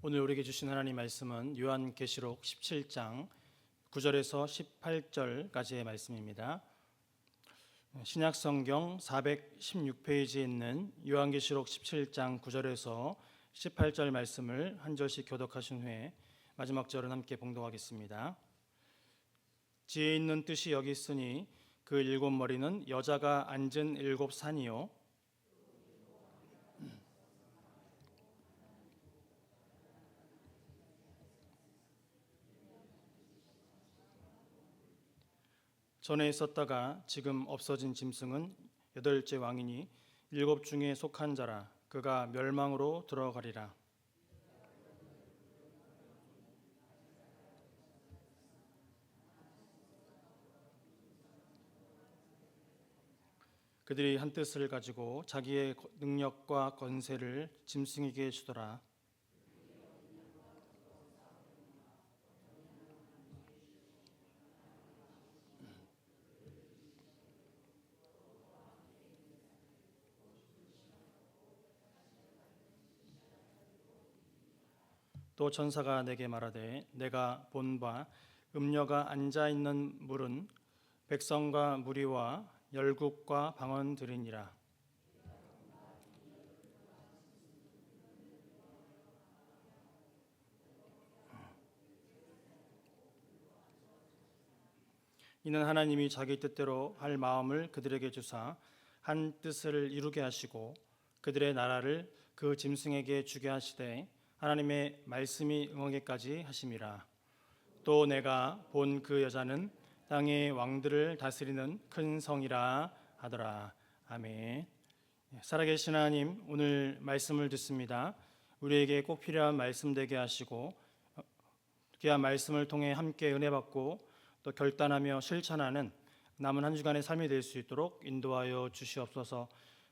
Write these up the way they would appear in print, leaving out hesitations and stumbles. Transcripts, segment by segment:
오늘 우리에게 주신 하나님 말씀은 요한계시록 17장 9절에서 18절까지의 말씀입니다. 신약성경 416페이지에 있는 요한계시록 17장 9절에서 18절 말씀을 한 절씩 교독하신 후에 마지막 절은 함께 봉독하겠습니다. 지혜 있는 뜻이 여기 있으니 그 일곱 머리는 여자가 앉은 일곱 산이요 전에 있었다가 지금 없어진 짐승은 여덟째 왕이니 일곱 중에 속한 자라. 그가 멸망으로 들어가리라. 그들이 한 뜻을 가지고 자기의 능력과 권세를 짐승에게 주더라. 또 천사가 내게 말하되 내가 본 바 음녀가 앉아 있는 물은 백성과 무리와 열국과 방언들이니라. 이는 하나님이 자기 뜻대로 할 마음을 그들에게 주사 한 뜻을 이루게 하시고 그들의 나라를 그 짐승에게 주게 하시되 하나님의 말씀이 응하기까지 하심이라. 또 내가 본 그 여자는 땅의 왕들을 다스리는 큰 성이라 하더라. 아멘. 살아계신 하나님, 오늘 말씀을 듣습니다. 우리에게 꼭 필요한 말씀 되게 하시고 귀한 말씀을 통해 함께 은혜 받고 또 결단하며 실천하는 남은 한 주간의 삶이 될 수 있도록 인도하여 주시옵소서.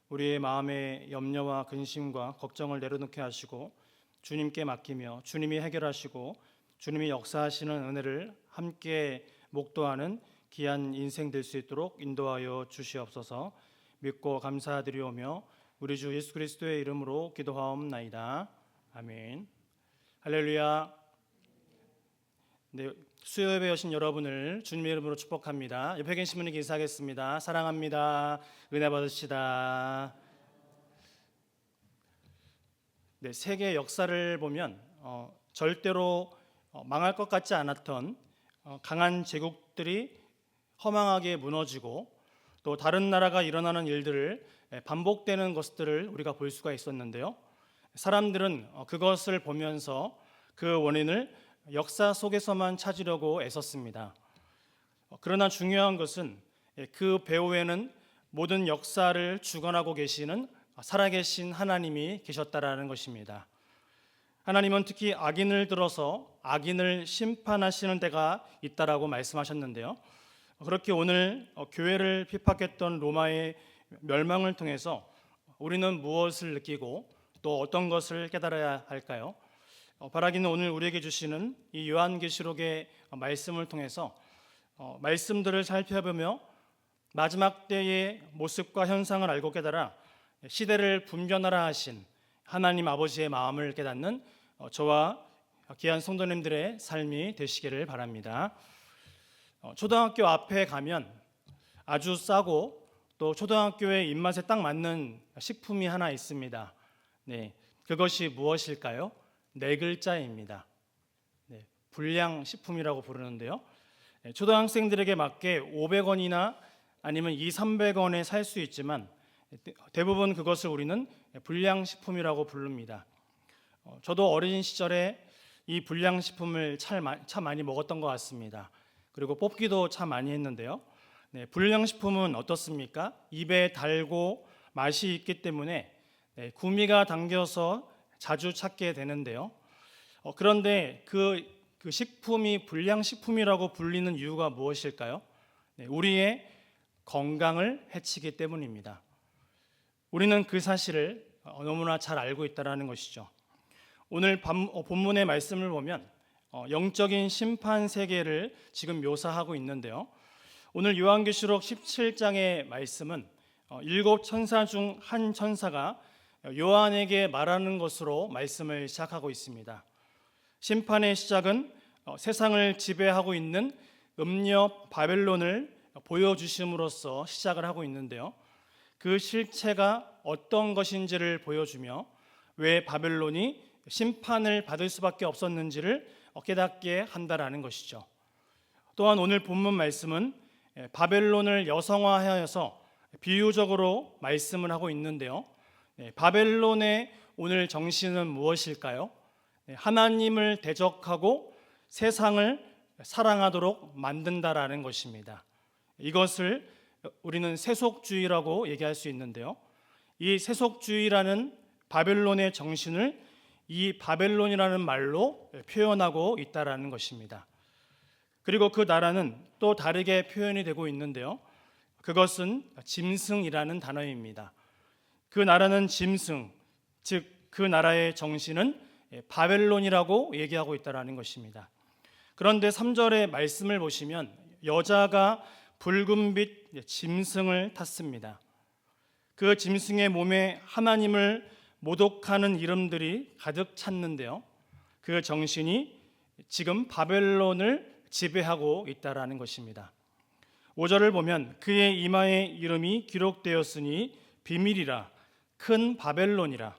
우리의 마음의 염려와 근심과 걱정을 내려놓게 하시고 주님께 맡기며 주님이 해결하시고 주님이 역사하시는 은혜를 함께 목도하는 귀한 인생 될 수 있도록 인도하여 주시옵소서. 믿고 감사드리오며 우리 주 예수 그리스도의 이름으로 기도하옵나이다. 아멘. 할렐루야. 네, 수요예배 오신 여러분을 주님의 이름으로 축복합니다. 옆에 계신 분에게 인사하겠습니다. 사랑합니다. 은혜 받으시다. 네, 세계 역사를 보면 절대로 망할 것 같지 않았던 강한 제국들이 허망하게 무너지고 또 다른 나라가 일어나는 일들을 반복되는 것들을 우리가 볼 수가 있었는데요. 사람들은 그것을 보면서 그 원인을 역사 속에서만 찾으려고 애썼습니다. 그러나 중요한 것은 그 배후에는 모든 역사를 주관하고 계시는 살아계신 하나님이 계셨다라는 것입니다. 하나님은 특히 악인을 들어서 악인을 심판하시는 때가 있다라고 말씀하셨는데요. 그렇게 오늘 교회를 핍박했던 로마의 멸망을 통해서 우리는 무엇을 느끼고 또 어떤 것을 깨달아야 할까요? 바라기는 오늘 우리에게 주시는 이 요한계시록의 말씀을 통해서 말씀들을 살펴보며 마지막 때의 모습과 현상을 알고 깨달아 시대를 분변하라 하신 하나님 아버지의 마음을 깨닫는 저와 귀한 성도님들의 삶이 되시기를 바랍니다. 초등학교 앞에 가면 아주 싸고 또 초등학교의 입맛에 딱 맞는 식품이 하나 있습니다. 네, 그것이 무엇일까요? 네 글자입니다. 네, 불량식품이라고 부르는데요. 초등학생들에게 맞게 500원이나 아니면 200~300원에 살 수 있지만 대부분 그것을 우리는 불량식품이라고 부릅니다. 저도 어린 시절에 이 불량식품을 참 많이 먹었던 것 같습니다. 그리고 뽑기도 참 많이 했는데요. 네, 불량식품은 어떻습니까? 입에 달고 맛이 있기 때문에 구미가 당겨서 자주 찾게 되는데요. 그런데 그 식품이 불량식품이라고 불리는 이유가 무엇일까요? 네, 우리의 건강을 해치기 때문입니다. 우리는 그 사실을 너무나 잘 알고 있다는 것이죠. 오늘 본문의 말씀을 보면 영적인 심판 세계를 지금 묘사하고 있는데요. 오늘 요한계시록 17장의 말씀은 일곱 천사 중 한 천사가 요한에게 말하는 것으로 말씀을 시작하고 있습니다. 심판의 시작은 세상을 지배하고 있는 음녀 바벨론을 보여주심으로써 시작을 하고 있는데요. 그 실체가 어떤 것인지를 보여주며 왜 바벨론이 심판을 받을 수밖에 없었는지를 깨닫게 한다라는 것이죠. 또한 오늘 본문 말씀은 바벨론을 여성화하여서 비유적으로 말씀을 하고 있는데요. 바벨론의 오늘 정신은 무엇일까요? 하나님을 대적하고 세상을 사랑하도록 만든다라는 것입니다. 이것을 우리는 세속주의라고 얘기할 수 있는데요. 이 세속주의라는 바벨론의 정신을 이 바벨론이라는 말로 표현하고 있다라는 것입니다. 그리고 그 나라는 또 다르게 표현이 되고 있는데요. 그것은 짐승이라는 단어입니다. 그 나라는 짐승, 즉 그 나라의 정신은 바벨론이라고 얘기하고 있다라는 것입니다. 그런데 3절의 말씀을 보시면 여자가 붉은빛 짐승을 탔습니다. 그 짐승의 몸에 하나님을 모독하는 이름들이 가득 찼는데요. 그 정신이 지금 바벨론을 지배하고 있다라는 것입니다. 5절을 보면 그의 이마에 이름이 기록되었으니 비밀이라 큰 바벨론이라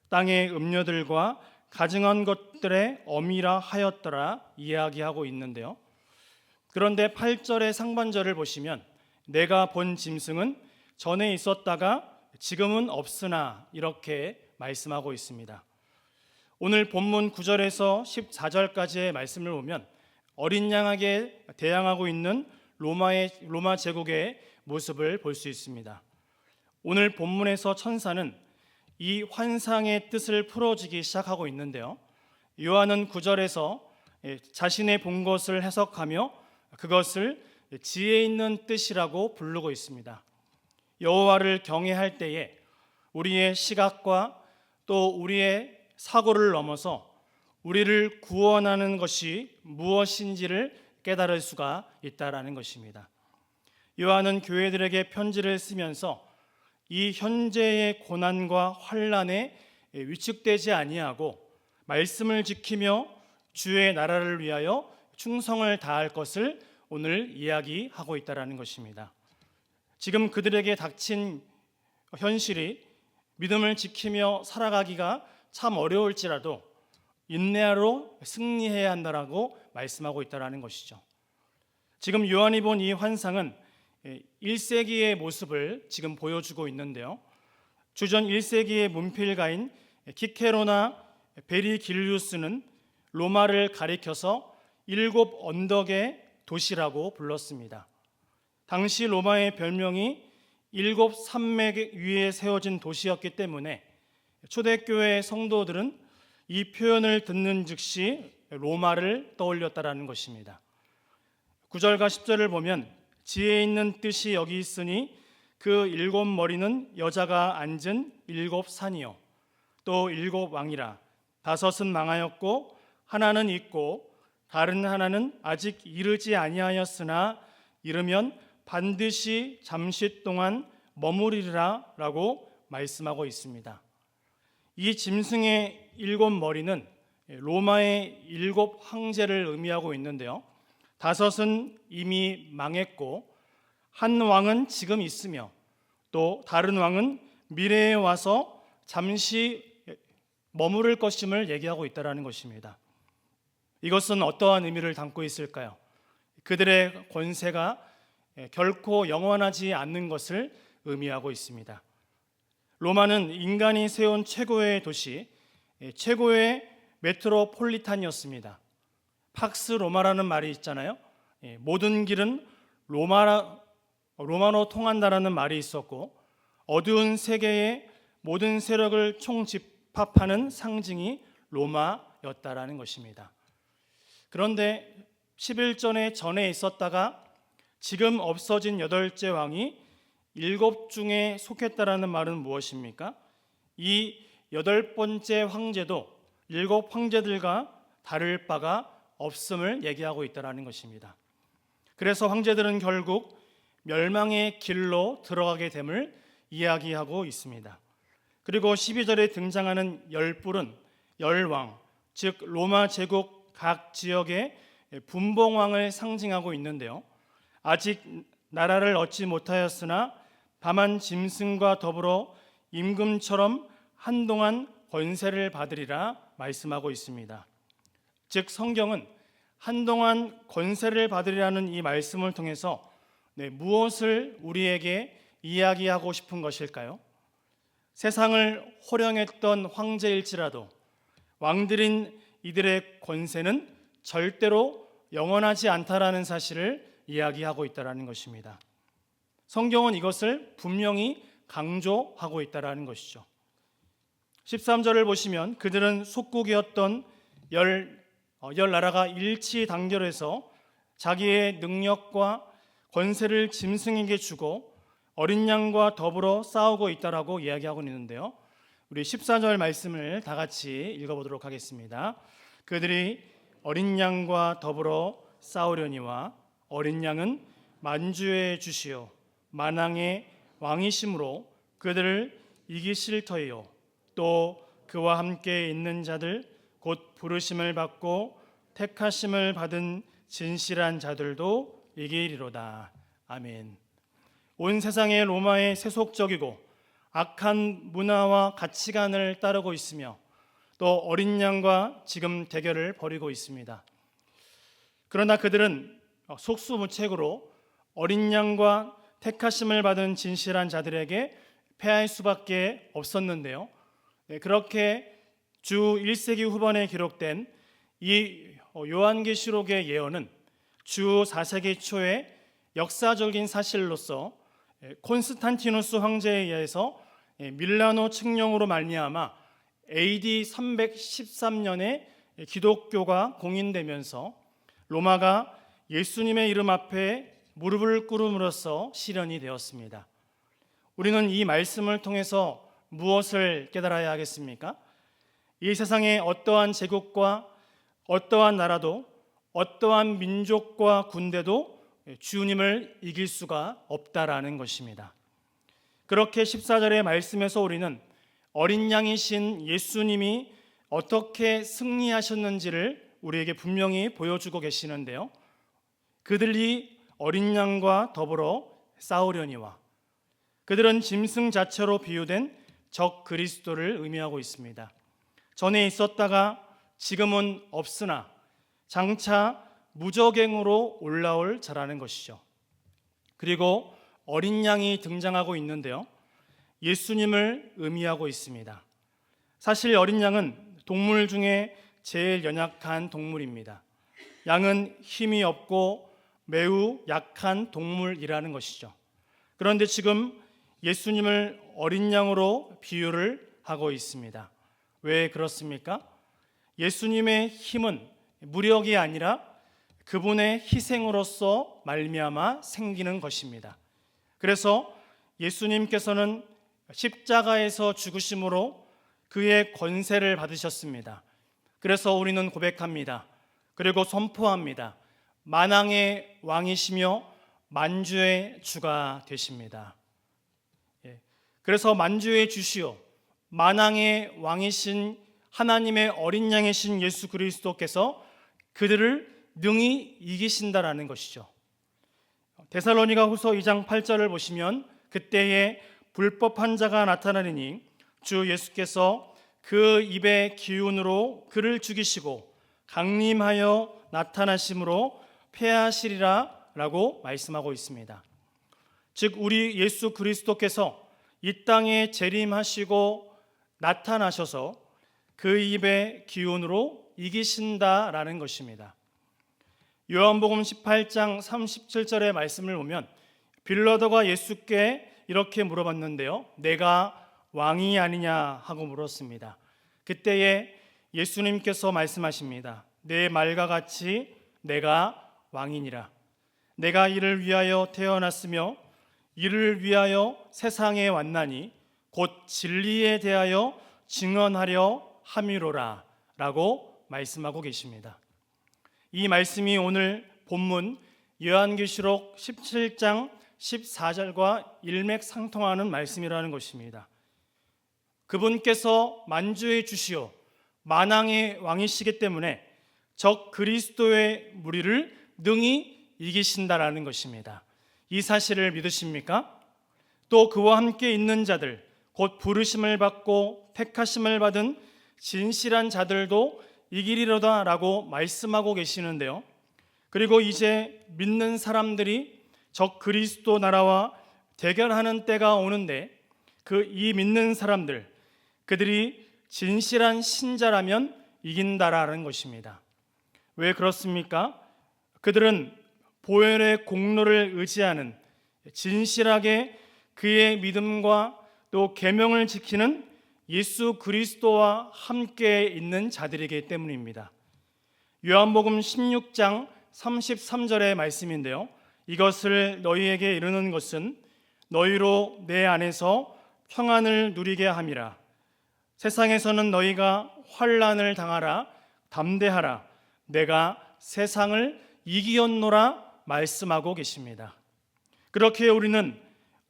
땅의 음녀들과 가증한 것들의 어미라 하였더라 이야기하고 있는데요. 그런데 8절의 상반절을 보시면 내가 본 짐승은 전에 있었다가 지금은 없으나 이렇게 말씀하고 있습니다. 오늘 본문 9절에서 14절까지의 말씀을 보면 어린 양에게 대항하고 있는 로마 제국의 모습을 볼 수 있습니다. 오늘 본문에서 천사는 이 환상의 뜻을 풀어주기 시작하고 있는데요. 요한은 9절에서 자신의 본 것을 해석하며 그것을 지혜 있는 뜻이라고 부르고 있습니다. 여호와를 경외할 때에 우리의 시각과 또 우리의 사고를 넘어서 우리를 구원하는 것이 무엇인지를 깨달을 수가 있다라는 것입니다. 요한은 교회들에게 편지를 쓰면서 이 현재의 고난과 환난에 위축되지 아니하고 말씀을 지키며 주의 나라를 위하여 충성을 다할 것을 오늘 이야기하고 있다라는 것입니다. 지금 그들에게 닥친 현실이 믿음을 지키며 살아가기가 참 어려울지라도 인내하로 승리해야 한다라고 말씀하고 있다라는 것이죠. 지금 요한이 본 이 환상은 1세기의 모습을 지금 보여주고 있는데요. 주전 1세기의 문필가인 키케로나 베리길리우스는 로마를 가리켜서 7 언덕의 도시라고 불렀습니다. 당시 로마의 별명이 7 산맥 위에 세워진 도시였기 때문에 초대교회 성도들은 이 표현을 듣는 즉시 로마를 떠올렸다라는 것입니다. 9절과 10절을 보면 지혜 있는 뜻이 여기 있으니 그 7 머리는 여자가 앉은 7 산이요 또 7 왕이라 5은 망하였고 하나는 있고 다른 하나는 아직 이르지 아니하였으나 이르면 반드시 잠시 동안 머무리리라 라고 말씀하고 있습니다. 이 짐승의 7 머리는 로마의 7 황제를 의미하고 있는데요. 5은 이미 망했고 한 왕은 지금 있으며 또 다른 왕은 미래에 와서 잠시 머무를 것임을 얘기하고 있다는 것입니다. 이것은 어떠한 의미를 담고 있을까요? 그들의 권세가 결코 영원하지 않는 것을 의미하고 있습니다. 로마는 인간이 세운 최고의 도시, 최고의 메트로폴리탄이었습니다. 팍스 로마라는 말이 있잖아요. 모든 길은 로마로 통한다라는 말이 있었고 어두운 세계의 모든 세력을 총집합하는 상징이 로마였다라는 것입니다. 그런데 11전에 전에 있었다가 지금 없어진 8째 왕이 7 중에 속했다라는 말은 무엇입니까? 이 8번째 황제도 7 황제들과 다를 바가 없음을 얘기하고 있다는 것입니다. 그래서 황제들은 결국 멸망의 길로 들어가게 됨을 이야기하고 있습니다. 그리고 12절에 등장하는 10뿔은 10왕 즉 로마 제국 각 지역의 분봉왕을 상징하고 있는데요. 아직 나라를 얻지 못하였으나 다만 짐승과 더불어 임금처럼 한동안 권세를 받으리라 말씀하고 있습니다. 즉 성경은 한동안 권세를 받으리라는 이 말씀을 통해서 무엇을 우리에게 이야기하고 싶은 것일까요? 세상을 호령했던 황제일지라도 왕들인 이들의 권세는 절대로 영원하지 않다라는 사실을 이야기하고 있다라는 것입니다. 성경은 이것을 분명히 강조하고 있다라는 것이죠. 13절을 보시면 그들은 속국이었던 열 나라가 일치단결해서 자기의 능력과 권세를 짐승에게 주고 어린 양과 더불어 싸우고 있다라고 이야기하고 있는데요. 우리 14절 말씀을 다 같이 읽어보도록 하겠습니다. 그들이 어린 양과 더불어 싸우려니와 어린 양은 만주의 주시요 만왕의 왕이심으로 그들을 이기실 터이요 또 그와 함께 있는 자들 곧 부르심을 받고 택하심을 받은 진실한 자들도 이기리로다. 아멘. 온 세상의 로마의 세속적이고 악한 문화와 가치관을 따르고 있으며 또 어린 양과 지금 대결을 벌이고 있습니다. 그러나 그들은 속수무책으로 어린 양과 택하심을 받은 진실한 자들에게 패할 수밖에 없었는데요. 그렇게 주 1세기 후반에 기록된 이 요한계시록의 예언은 주 4세기 초에 역사적인 사실로서 콘스탄티누스 황제에 의해서 밀라노 칙령으로 말미암아 AD 313년에 기독교가 공인되면서 로마가 예수님의 이름 앞에 무릎을 꿇음으로써 실현이 되었습니다. 우리는 이 말씀을 통해서 무엇을 깨달아야 하겠습니까? 이 세상의 어떠한 제국과 어떠한 나라도 어떠한 민족과 군대도 주님을 이길 수가 없다라는 것입니다. 그렇게 14절의 말씀에서 우리는 어린 양이신 예수님이 어떻게 승리하셨는지를 우리에게 분명히 보여주고 계시는데요. 그들이 어린 양과 더불어 싸우려니와 그들은 짐승 자체로 비유된 적 그리스도를 의미하고 있습니다. 전에 있었다가 지금은 없으나 장차 무적행으로 올라올 자라는 것이죠. 그리고 어린 양이 등장하고 있는데요. 예수님을 의미하고 있습니다. 사실 어린 양은 동물 중에 제일 연약한 동물입니다. 양은 힘이 없고 매우 약한 동물이라는 것이죠. 그런데 지금 예수님을 어린 양으로 비유를 하고 있습니다. 왜 그렇습니까? 예수님의 힘은 무력이 아니라 그분의 희생으로서 말미암아 생기는 것입니다. 그래서 예수님께서는 십자가에서 죽으심으로 그의 권세를 받으셨습니다. 그래서 우리는 고백합니다. 그리고 선포합니다. 만왕의 왕이시며 만주의 주가 되십니다. 그래서 만주의 주시오 만왕의 왕이신 하나님의 어린 양이신 예수 그리스도께서 그들을 능히 이기신다라는 것이죠. 데살로니가 후서 2장 8절을 보시면 그때에 불법한 자가 나타나리니 주 예수께서 그 입의 기운으로 그를 죽이시고 강림하여 나타나심으로 패하시리라 라고 말씀하고 있습니다. 즉 우리 예수 그리스도께서 이 땅에 재림하시고 나타나셔서 그 입의 기운으로 이기신다라는 것입니다. 요한복음 18장 37절의 말씀을 보면 빌라도가 예수께 이렇게 물어봤는데요. 내가 왕이 아니냐 하고 물었습니다. 그때에 예수님께서 말씀하십니다. 내 말과 같이 내가 왕이니라. 내가 이를 위하여 태어났으며 이를 위하여 세상에 왔나니 곧 진리에 대하여 증언하려 함이로라 라고 말씀하고 계십니다. 이 말씀이 오늘 본문 요한계시록 17장 14절과 일맥상통하는 말씀이라는 것입니다. 그분께서 만주의 주시오 만왕의 왕이시기 때문에 적 그리스도의 무리를 능히 이기신다라는 것입니다. 이 사실을 믿으십니까? 또 그와 함께 있는 자들, 곧 부르심을 받고 택하심을 받은 진실한 자들도 이기리로다라고 말씀하고 계시는데요. 그리고 이제 믿는 사람들이 적 그리스도 나라와 대결하는 때가 오는데 이 믿는 사람들, 그들이 진실한 신자라면 이긴다라는 것입니다. 왜 그렇습니까? 그들은 보혈의 공로를 의지하는 진실하게 그의 믿음과 또 계명을 지키는 예수 그리스도와 함께 있는 자들이기 때문입니다. 요한복음 16장 33절의 말씀인데요. 이것을 너희에게 이르는 것은 너희로 내 안에서 평안을 누리게 함이라. 세상에서는 너희가 환난을 당하라. 담대하라. 내가 세상을 이기었노라 말씀하고 계십니다. 그렇게 우리는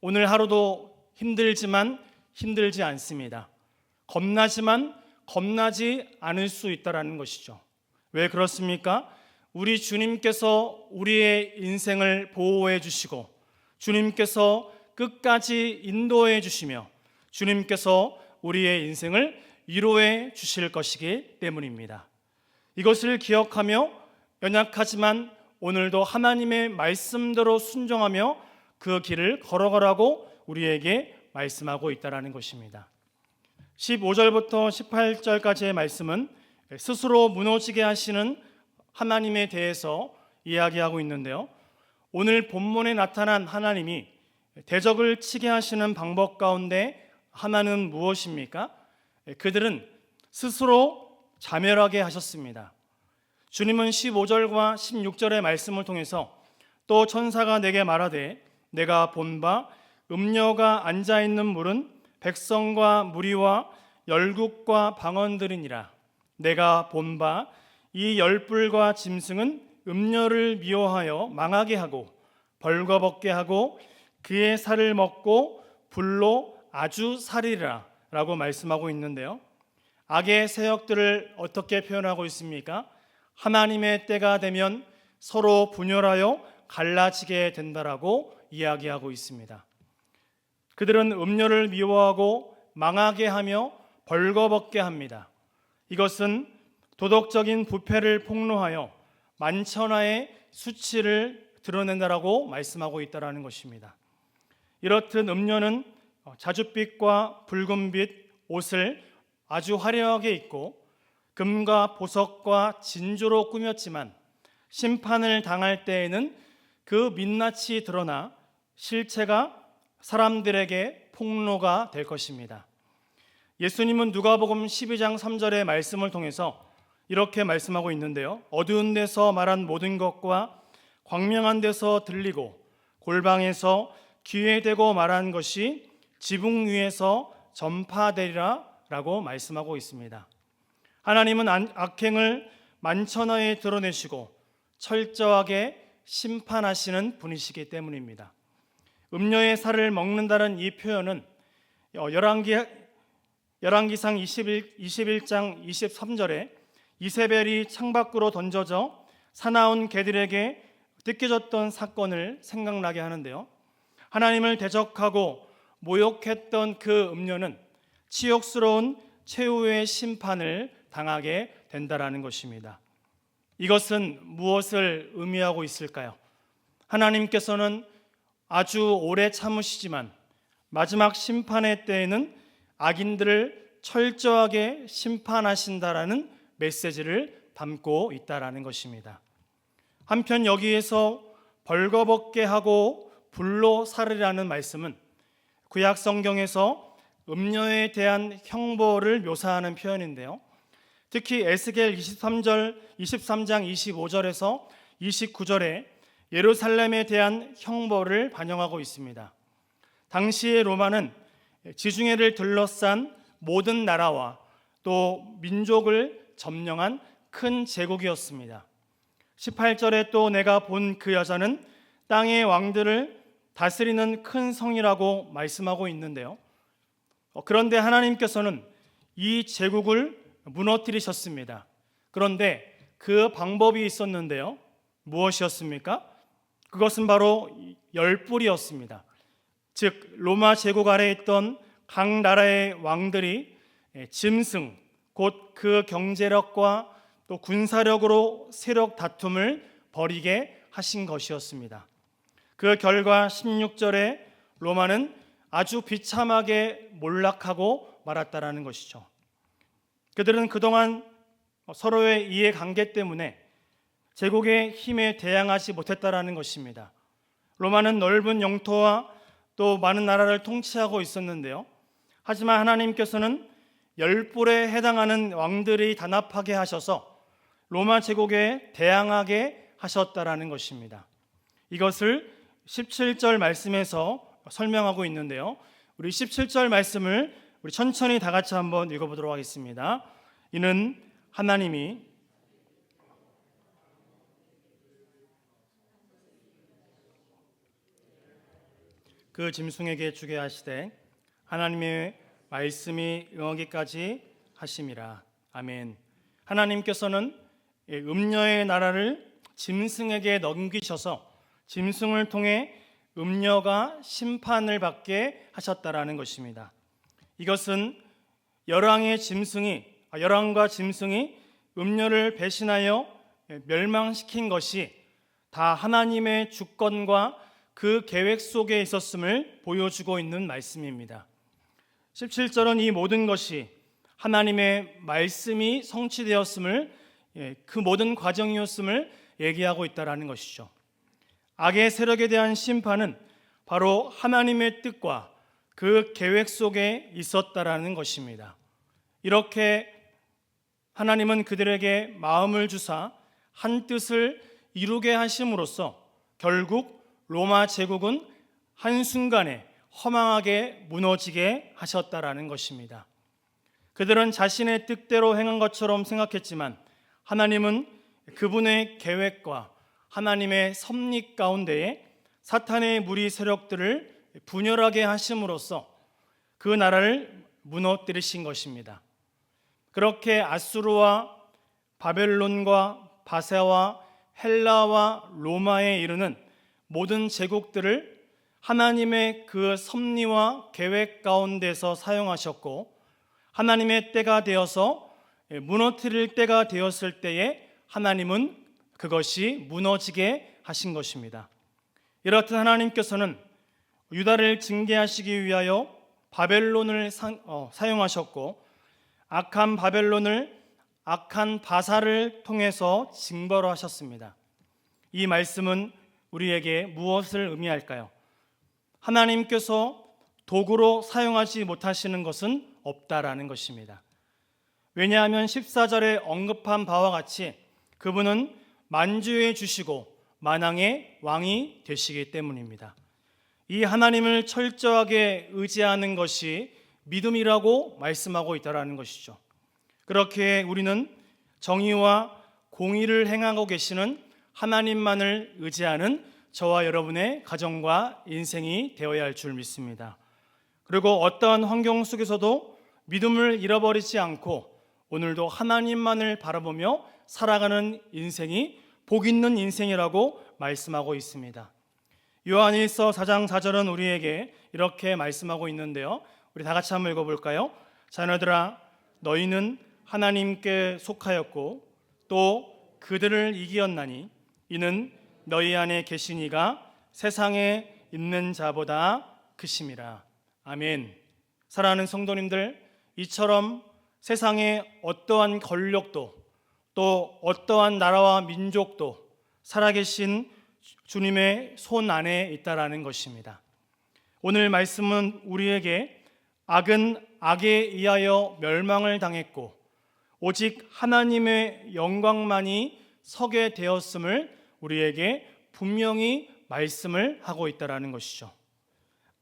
오늘 하루도 힘들지만 힘들지 않습니다. 겁나지만 겁나지 않을 수 있다는 것이죠. 왜 그렇습니까? 우리 주님께서 우리의 인생을 보호해 주시고 주님께서 끝까지 인도해 주시며 주님께서 우리의 인생을 위로해 주실 것이기 때문입니다. 이것을 기억하며 연약하지만 오늘도 하나님의 말씀대로 순종하며 그 길을 걸어가라고 우리에게 말씀하고 있다는 것입니다. 15절부터 18절까지의 말씀은 스스로 무너지게 하시는 하나님에 대해서 이야기하고 있는데요. 오늘 본문에 나타난 하나님이 대적을 치게 하시는 방법 가운데 하나는 무엇입니까? 그들은 스스로 자멸하게 하셨습니다. 주님은 15절과 16절의 말씀을 통해서 또 천사가 내게 말하되 내가 본 바 음녀가 앉아있는 물은 백성과 무리와 열국과 방언들이니라. 내가 본 바 이 열불과 짐승은 음녀를 미워하여 망하게 하고 벌거벗게 하고 그의 살을 먹고 불로 아주 살이라 라고 말씀하고 있는데요. 악의 세력들을 어떻게 표현하고 있습니까? 하나님의 때가 되면 서로 분열하여 갈라지게 된다라고 이야기하고 있습니다. 그들은 음녀를 미워하고 망하게 하며 벌거벗게 합니다. 이것은 도덕적인 부패를 폭로하여 만천하의 수치를 드러낸다라고 말씀하고 있다는 것입니다. 이렇듯 음녀는 자줏빛과 붉은빛 옷을 아주 화려하게 입고 금과 보석과 진주로 꾸몄지만 심판을 당할 때에는 그 민낯이 드러나 실체가 사람들에게 폭로가 될 것입니다. 예수님은 누가복음 12장 3절의 말씀을 통해서 이렇게 말씀하고 있는데요. 어두운 데서 말한 모든 것과 광명한 데서 들리고 골방에서 귀에 대고 말한 것이 지붕 위에서 전파되리라 라고 말씀하고 있습니다. 하나님은 악행을 만천하에 드러내시고 철저하게 심판하시는 분이시기 때문입니다. 음녀의 살을 먹는다는 이 표현은 열왕기상 21장 23절에 이세벨이 창밖으로 던져져 사나운 개들에게 뜯겨졌던 사건을 생각나게 하는데요. 하나님을 대적하고 모욕했던 그 음녀는 치욕스러운 최후의 심판을 당하게 된다라는 것입니다. 이것은 무엇을 의미하고 있을까요? 하나님께서는 아주 오래 참으시지만 마지막 심판의 때에는 악인들을 철저하게 심판하신다라는 메시지를 담고 있다라는 것입니다. 한편 여기에서 벌거벗게 하고 불로 살으라는 말씀은 구약 성경에서 음녀에 대한 형벌을 묘사하는 표현인데요. 특히 에스겔 23장 25절에서 29절에 예루살렘에 대한 형벌을 반영하고 있습니다. 당시의 로마는 지중해를 둘러싼 모든 나라와 또 민족을 점령한 큰 제국이었습니다. 18절에 또 내가 본 그 여자는 땅의 왕들을 다스리는 큰 성이라고 말씀하고 있는데요. 그런데 하나님께서는 이 제국을 무너뜨리셨습니다. 그런데 그 방법이 있었는데요. 무엇이었습니까? 그것은 바로 열불이었습니다. 즉 로마 제국 아래에 있던 각 나라의 왕들이 짐승, 곧 그 경제력과 또 군사력으로 세력 다툼을 벌이게 하신 것이었습니다. 그 결과 16절에 로마는 아주 비참하게 몰락하고 말았다라는 것이죠. 그들은 그동안 서로의 이해관계 때문에 제국의 힘에 대항하지 못했다라는 것입니다. 로마는 넓은 영토와 또 많은 나라를 통치하고 있었는데요. 하지만 하나님께서는 열불에 해당하는 왕들이 단합하게 하셔서 로마 제국에 대항하게 하셨다라는 것입니다. 이것을 17절 말씀에서 설명하고 있는데요. 우리 17절 말씀을 우리 천천히 다 같이 한번 읽어보도록 하겠습니다. 이는 하나님이 그 짐승에게 주게 하시되 하나님의 말씀이 응하기까지 하심이라. 아멘. 하나님께서는 음녀의 나라를 짐승에게 넘기셔서 짐승을 통해 음녀가 심판을 받게 하셨다라는 것입니다. 이것은 열왕과 짐승이 음녀를 배신하여 멸망시킨 것이 다 하나님의 주권과 그 계획 속에 있었음을 보여주고 있는 말씀입니다. 17절은 이 모든 것이 하나님의 말씀이 성취되었음을, 그 모든 과정이었음을 얘기하고 있다라는 것이죠. 악의 세력에 대한 심판은 바로 하나님의 뜻과 그 계획 속에 있었다라는 것입니다. 이렇게 하나님은 그들에게 마음을 주사 한 뜻을 이루게 하심으로써 결국 로마 제국은 한순간에 허망하게 무너지게 하셨다라는 것입니다. 그들은 자신의 뜻대로 행한 것처럼 생각했지만 하나님은 그분의 계획과 하나님의 섭리 가운데에 사탄의 무리 세력들을 분열하게 하심으로써 그 나라를 무너뜨리신 것입니다. 그렇게 아수르와 바벨론과 바세와 헬라와 로마에 이르는 모든 제국들을 하나님의 그 섭리와 계획 가운데서 사용하셨고 하나님의 때가 되어서 무너뜨릴 때가 되었을 때에 하나님은 그것이 무너지게 하신 것입니다. 이렇듯 하나님께서는 유다를 징계하시기 위하여 바벨론을 사용하셨고 악한 바벨론을 악한 바사를 통해서 징벌을 하셨습니다. 이 말씀은 우리에게 무엇을 의미할까요? 하나님께서 도구로 사용하지 못하시는 것은 없다라는 것입니다. 왜냐하면 14절에 언급한 바와 같이 그분은 만주해 주시고 만왕의 왕이 되시기 때문입니다. 이 하나님을 철저하게 의지하는 것이 믿음이라고 말씀하고 있다라는 것이죠. 그렇게 우리는 정의와 공의를 행하고 계시는 하나님만을 의지하는 저와 여러분의 가정과 인생이 되어야 할 줄 믿습니다. 그리고 어떠한 환경 속에서도 믿음을 잃어버리지 않고 오늘도 하나님만을 바라보며 살아가는 인생이 복 있는 인생이라고 말씀하고 있습니다. 요한일서 4장 4절은 우리에게 이렇게 말씀하고 있는데요. 우리 다 같이 한번 읽어볼까요? 자녀들아 너희는 하나님께 속하였고 또 그들을 이기었나니 이는 너희 안에 계신 이가 세상에 있는 자보다 크심이라. 아멘. 사랑하는 성도님들, 이처럼 세상에 어떠한 권력도 또 어떠한 나라와 민족도 살아계신 주님의 손 안에 있다라는 것입니다. 오늘 말씀은 우리에게 악은 악에 의하여 멸망을 당했고 오직 하나님의 영광만이 서게 되었음을 우리에게 분명히 말씀을 하고 있다라는 것이죠.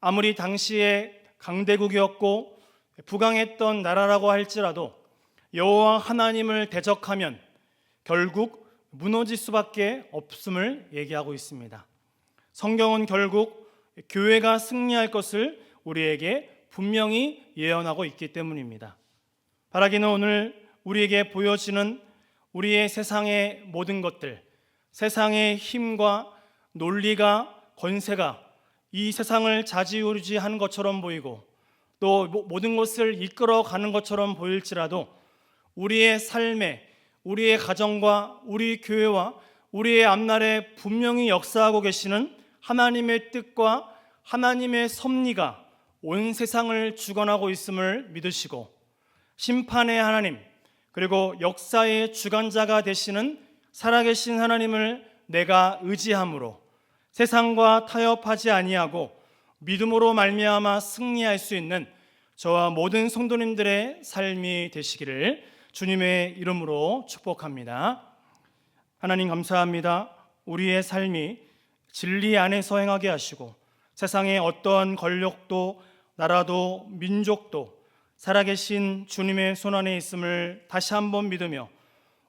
아무리 당시에 강대국이었고 부강했던 나라라고 할지라도 여호와 하나님을 대적하면 결국 무너질 수밖에 없음을 얘기하고 있습니다. 성경은 결국 교회가 승리할 것을 우리에게 분명히 예언하고 있기 때문입니다. 바라기는 오늘 우리에게 보여지는 우리의 세상의 모든 것들, 세상의 힘과 논리가, 권세가 이 세상을 좌지우지하는 것처럼 보이고 또 모든 것을 이끌어가는 것처럼 보일지라도 우리의 삶에, 우리의 가정과 우리 교회와 우리의 앞날에 분명히 역사하고 계시는 하나님의 뜻과 하나님의 섭리가 온 세상을 주관하고 있음을 믿으시고, 심판의 하나님 그리고 역사의 주관자가 되시는 살아계신 하나님을 내가 의지함으로 세상과 타협하지 아니하고 믿음으로 말미암아 승리할 수 있는 저와 모든 성도님들의 삶이 되시기를 주님의 이름으로 축복합니다. 하나님 감사합니다. 우리의 삶이 진리 안에서 행하게 하시고 세상의 어떠한 권력도 나라도 민족도 살아계신 주님의 손안에 있음을 다시 한번 믿으며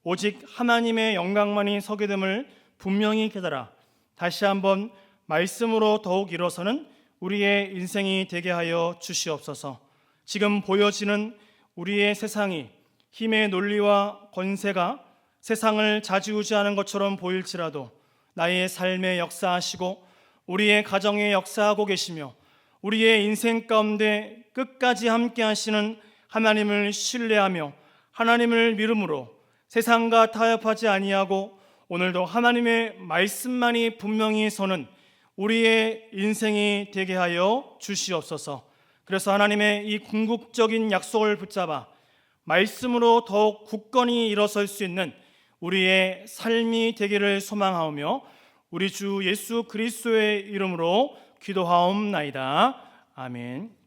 오직 하나님의 영광만이 서게 됨을 분명히 깨달아 다시 한번 말씀으로 더욱 일어서는 우리의 인생이 되게 하여 주시옵소서. 지금 보여지는 우리의 세상이 힘의 논리와 권세가 세상을 좌지우지하는 것처럼 보일지라도 나의 삶에 역사하시고 우리의 가정에 역사하고 계시며 우리의 인생 가운데 끝까지 함께 하시는 하나님을 신뢰하며 하나님을 믿음으로 세상과 타협하지 아니하고 오늘도 하나님의 말씀만이 분명히 서는 우리의 인생이 되게 하여 주시옵소서. 그래서 하나님의 이 궁극적인 약속을 붙잡아 말씀으로 더욱 굳건히 일어설 수 있는 우리의 삶이 되기를 소망하오며 우리 주 예수 그리스도의 이름으로 기도하옵나이다. 아멘.